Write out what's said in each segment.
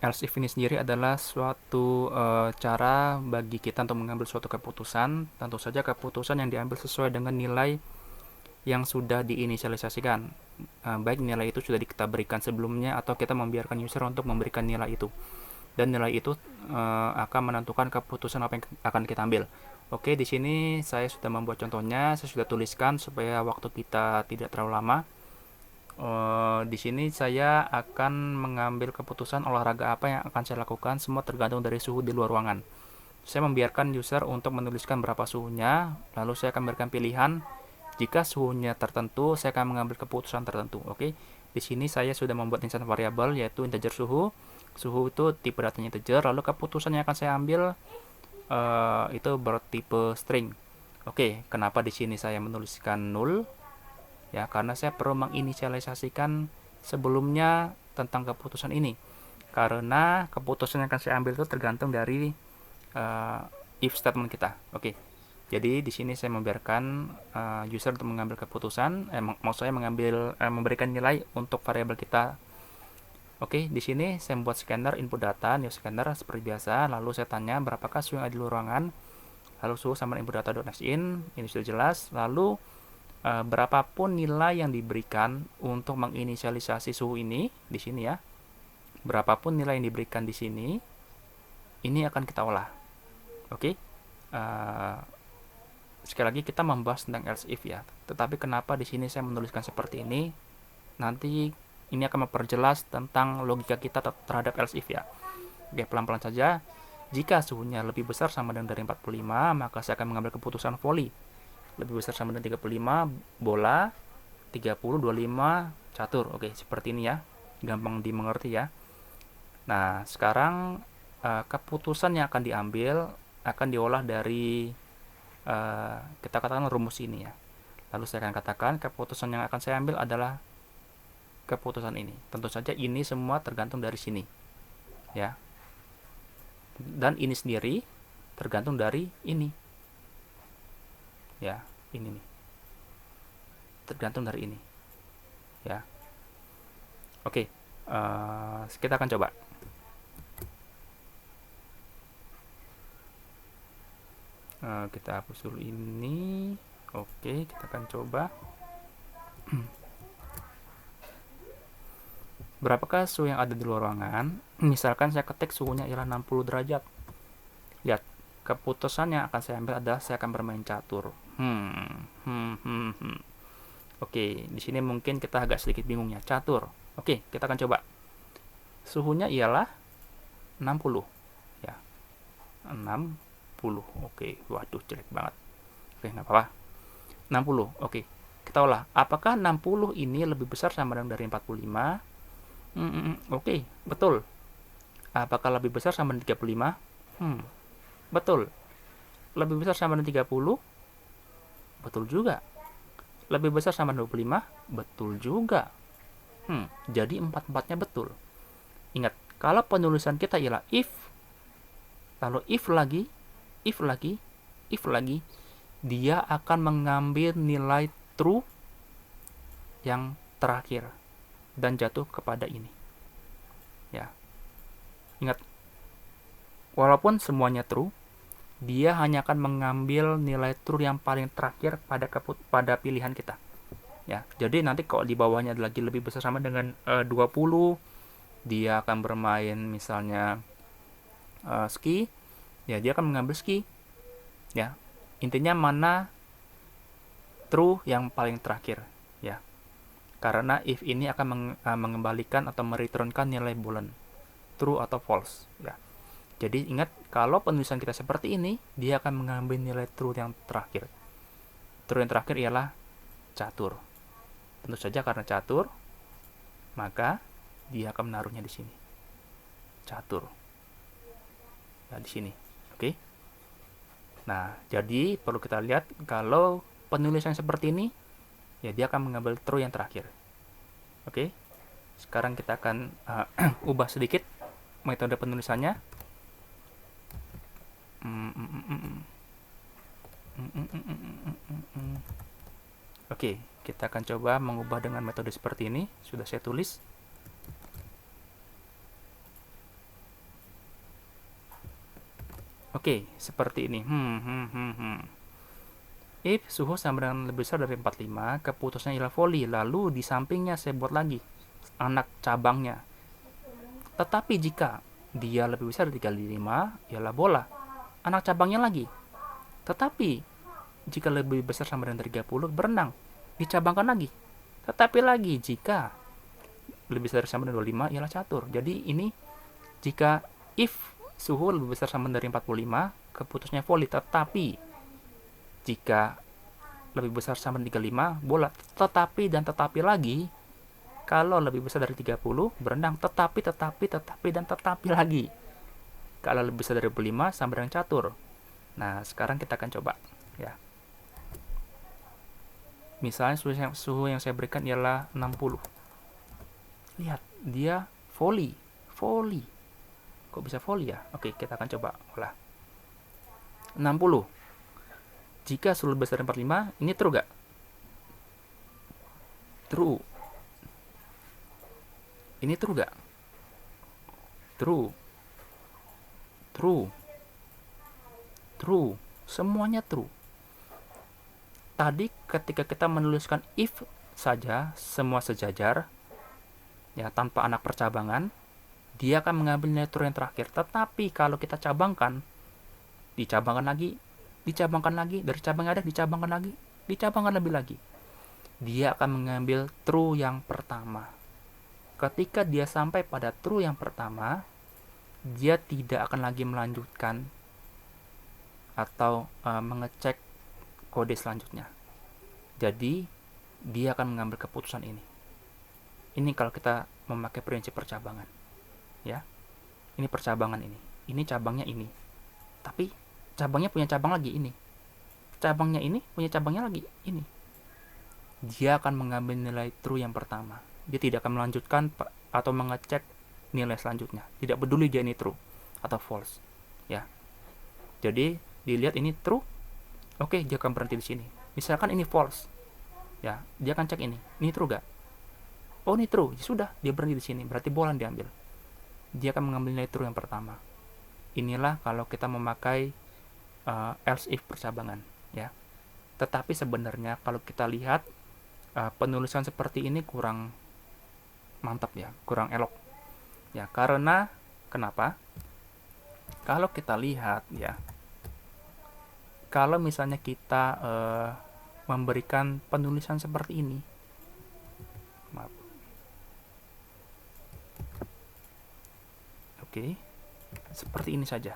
else if ini sendiri adalah suatu cara bagi kita untuk mengambil suatu keputusan. Tentu saja keputusan yang diambil sesuai dengan nilai yang sudah diinisialisasikan. Baik nilai itu sudah kita berikan sebelumnya atau kita membiarkan user untuk memberikan nilai itu. Dan nilai itu akan menentukan keputusan apa yang akan kita ambil. Oke, di sini saya sudah membuat contohnya, saya sudah tuliskan supaya waktu kita tidak terlalu lama. Di sini saya akan mengambil keputusan olahraga apa yang akan saya lakukan, semua tergantung dari suhu di luar ruangan. Saya membiarkan user untuk menuliskan berapa suhunya, lalu saya akan memberikan pilihan. Jika suhunya tertentu, saya akan mengambil keputusan tertentu. Oke, di sini saya sudah membuat instance variabel yaitu integer suhu. Suhu itu tipe datanya integer, lalu keputusan yang akan saya ambil itu bertipe string. Oke, kenapa di sini saya menuliskan null? Ya, karena saya perlu menginisialisasikan sebelumnya tentang keputusan ini. Karena keputusan yang akan saya ambil itu tergantung dari if statement kita. Oke. Jadi di sini saya membiarkan user untuk mengambil keputusan, maksud saya memberikan nilai untuk variabel kita. Oke, di sini saya membuat scanner input data, new scanner seperti biasa. Lalu saya tanya berapakah suhu yang ada di luar ruangan. Lalu suhu sama input data.nextIn, ini sudah jelas. Lalu berapapun nilai yang diberikan untuk menginisialisasi suhu ini di sini ya. Berapapun nilai yang diberikan di sini, ini akan kita olah. Oke. Sekali lagi kita membahas tentang else if ya. Tetapi kenapa di sini saya menuliskan seperti ini? Nanti ini akan memperjelas tentang logika kita terhadap else if ya. Oke, pelan-pelan saja. Jika suhunya lebih besar sama dengan dari 45, maka saya akan mengambil keputusan volley. Lebih besar sama dengan 35, bola. 30, 25, catur. Oke, seperti ini ya. Gampang dimengerti ya. Nah, sekarang keputusan yang akan diambil akan diolah dari kita katakan rumus ini ya. Lalu saya akan katakan keputusan yang akan saya ambil adalah keputusan ini. Tentu saja ini semua tergantung dari sini. Ya. Dan ini sendiri tergantung dari ini. Ya, ini nih. Tergantung dari ini. Ya. Oke. Kita akan coba. Kita hapus dulu ini. Oke, kita akan coba. Berapakah suhu yang ada di luar ruangan? Misalkan saya ketik suhunya ialah 60 derajat. Lihat, keputusan yang akan saya ambil adalah saya akan bermain catur. Oke, di sini mungkin kita agak sedikit bingung ya, catur. Oke, kita akan coba. Suhunya ialah 60. Ya, 60. Oke, waduh jelek banget. Oke, nggak apa-apa. 60. Oke, kita olah. Apakah 60 ini lebih besar sama dengan dari 45? Oke, betul. Apakah lebih besar sama dengan 35? Betul. Lebih besar sama dengan 30? Betul juga. Lebih besar sama dengan 25? Betul juga. Jadi empat-empatnya betul. Ingat, kalau penulisan kita ialah if, lalu if lagi, dia akan mengambil nilai true yang terakhir dan jatuh kepada ini. Ya. Ingat, walaupun semuanya true, dia hanya akan mengambil nilai true yang paling terakhir pada pilihan kita. Ya, jadi nanti kalau di bawahnya lagi lebih besar sama dengan 20, dia akan bermain misalnya ski, ya dia akan mengambil ski. Ya, intinya mana true yang paling terakhir. Ya, karena if ini akan mengembalikan atau mereturnkan nilai boolean true atau false ya. Jadi ingat, kalau penulisan kita seperti ini, dia akan mengambil nilai true yang terakhir. True yang terakhir ialah catur. Tentu saja karena catur, maka dia akan menaruhnya di sini. Catur. Nah, di sini. Oke. Nah, jadi perlu kita lihat kalau penulisan seperti ini, ya dia akan mengambil true yang terakhir. Oke. Sekarang kita akan ubah sedikit metode penulisannya. Oke, kita akan coba mengubah dengan metode seperti ini. Sudah saya tulis. Oke, seperti ini. If suhu sama dengan lebih besar dari 45, keputusannya ialah volley. Lalu di sampingnya saya buat lagi anak cabangnya. Tetapi jika dia lebih besar dari 35, ialah bola. Anak cabangnya lagi. Tetapi jika lebih besar sama dengan 30, berenang. Dicabangkan lagi. Tetapi lagi jika lebih besar sama dengan 25, ialah catur. Jadi ini jika if suhu lebih besar sama dari 45, keputusnya volley. Tetapi jika lebih besar sama dengan 35, bola. Tetapi dan tetapi lagi, kalau lebih besar dari 30, berenang. Tetapi dan tetapi lagi. Kalau lebih besar dari 25, sama dengan catur. Nah, sekarang kita akan coba. Ya. Misalnya suhu yang saya berikan ialah 60. Lihat, dia volley. Volley. Kok bisa volley ya? Oke, kita akan coba olah. 60. Jika suhu lebih besar dari 45, ini true gak? True. Ini true gak? True. True. True. Semuanya true. Tadi ketika kita menuliskan if saja, semua sejajar, ya tanpa anak percabangan, dia akan mengambil nilai true yang terakhir. Tetapi kalau kita cabangkan, dicabangkan lagi, dari cabang ada, dicabangkan lebih lagi. Dia akan mengambil true yang pertama. Ketika dia sampai pada true yang pertama, dia tidak akan lagi melanjutkan atau mengecek kode selanjutnya. Jadi dia akan mengambil keputusan ini. Ini kalau kita memakai prinsip percabangan, ya. Ini percabangan ini. Ini cabangnya ini. Tapi cabangnya punya cabang lagi ini. Cabangnya ini punya cabangnya lagi ini. Dia akan mengambil nilai true yang pertama. Dia tidak akan melanjutkan atau mengecek nilai selanjutnya. Tidak peduli dia ini true atau false, ya. Jadi dilihat ini true, oke, dia akan berhenti di sini. Misalkan ini false, ya, dia akan cek ini true gak? Oh, ini true, ya sudah, dia berhenti di sini. Berarti bola diambil. Dia akan mengambil nilai true yang pertama. Inilah kalau kita memakai else if percabangan, ya. Tetapi sebenarnya kalau kita lihat penulisan seperti ini kurang mantap, ya, kurang elok, ya. Karena kenapa? Kalau kita lihat, ya, kalau misalnya kita memberikan penulisan seperti ini, maaf, oke, seperti ini saja,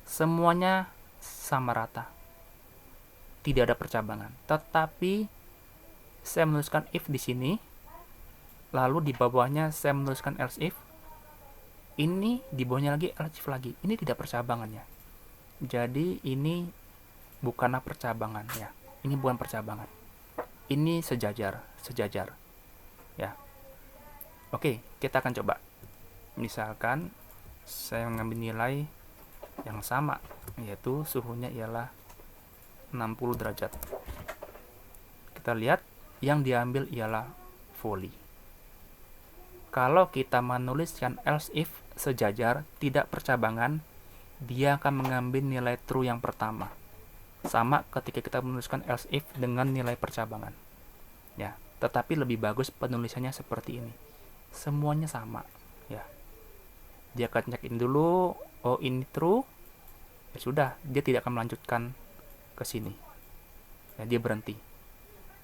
semuanya sama rata, tidak ada percabangan. Tetapi saya menuliskan if di sini, lalu di bawahnya saya menuliskan else if, ini di bawahnya lagi else if lagi. Ini tidak percabangannya. Jadi ini bukanlah percabangan, ya. Ini bukan percabangan. Ini sejajar, ya. Oke, kita akan coba. Misalkan saya mengambil nilai yang sama, yaitu suhunya ialah 60 derajat. Kita lihat yang diambil ialah volley. Kalau kita menuliskan else if sejajar, tidak percabangan, dia akan mengambil nilai true yang pertama. Sama ketika kita menuliskan else if dengan nilai percabangan, ya. Tetapi lebih bagus penulisannya seperti ini. Semuanya sama, ya. Dia akan cek ini dulu, oh ini true, ya sudah, dia tidak akan melanjutkan ke sini, ya, dia berhenti,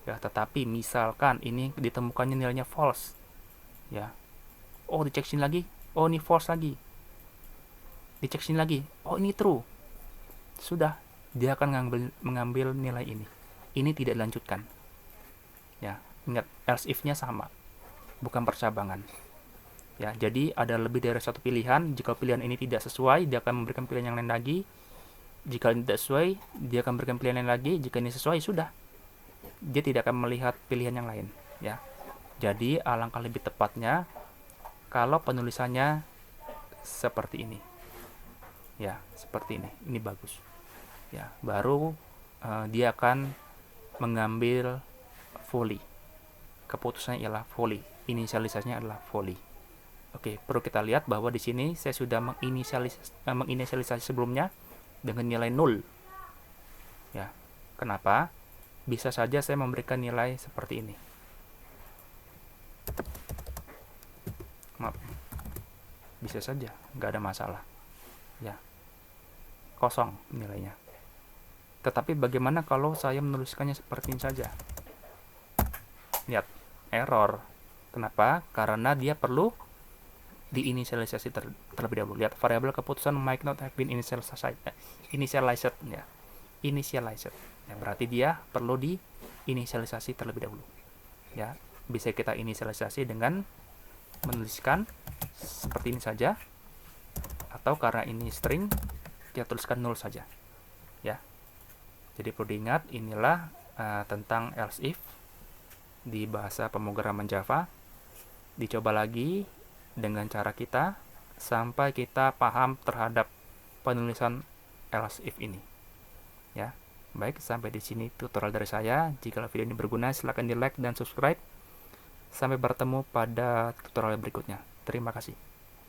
ya. Tetapi misalkan ini ditemukannya nilainya false, ya, oh dicek sini lagi, oh ini false lagi, dicek sini lagi, oh ini true, sudah, dia akan mengambil nilai ini tidak dilanjutkan, ya. Ingat, else if nya sama, bukan percabangan, ya. Jadi ada lebih dari satu pilihan. Jika pilihan ini tidak sesuai, dia akan memberikan pilihan yang lain lagi. Jika ini tidak sesuai, dia akan memberikan pilihan lain lagi. Jika ini sesuai, sudah, dia tidak akan melihat pilihan yang lain, ya. Jadi alangkah lebih tepatnya kalau penulisannya seperti ini, ya, seperti ini bagus, ya. Baru dia akan mengambil volley. Keputusannya ialah volley, inisialisasinya adalah volley. Oke, perlu kita lihat bahwa di sini saya sudah menginisialisasi sebelumnya, dengan nilai 0. Ya. Kenapa? Bisa saja saya memberikan nilai seperti ini. Maaf. Bisa saja, nggak ada masalah. Ya. Kosong nilainya. Tetapi bagaimana kalau saya menuliskannya seperti ini saja? Lihat, error. Kenapa? Karena dia perlu diinisialisasi terlebih dahulu. Lihat, variabel keputusan might not have been initialized ya. Initialized. Ya, berarti dia perlu diinisialisasi terlebih dahulu. Ya, bisa kita inisialisasi dengan menuliskan seperti ini saja, atau karena ini string, kita tuliskan 0 saja. Ya. Jadi perlu diingat, inilah tentang else if di bahasa pemrograman Java. Dicoba lagi dengan cara kita sampai kita paham terhadap penulisan else if ini. Ya. Baik, sampai di sini tutorial dari saya. Jika video ini berguna, silakan di like dan subscribe. Sampai bertemu pada tutorial berikutnya. Terima kasih.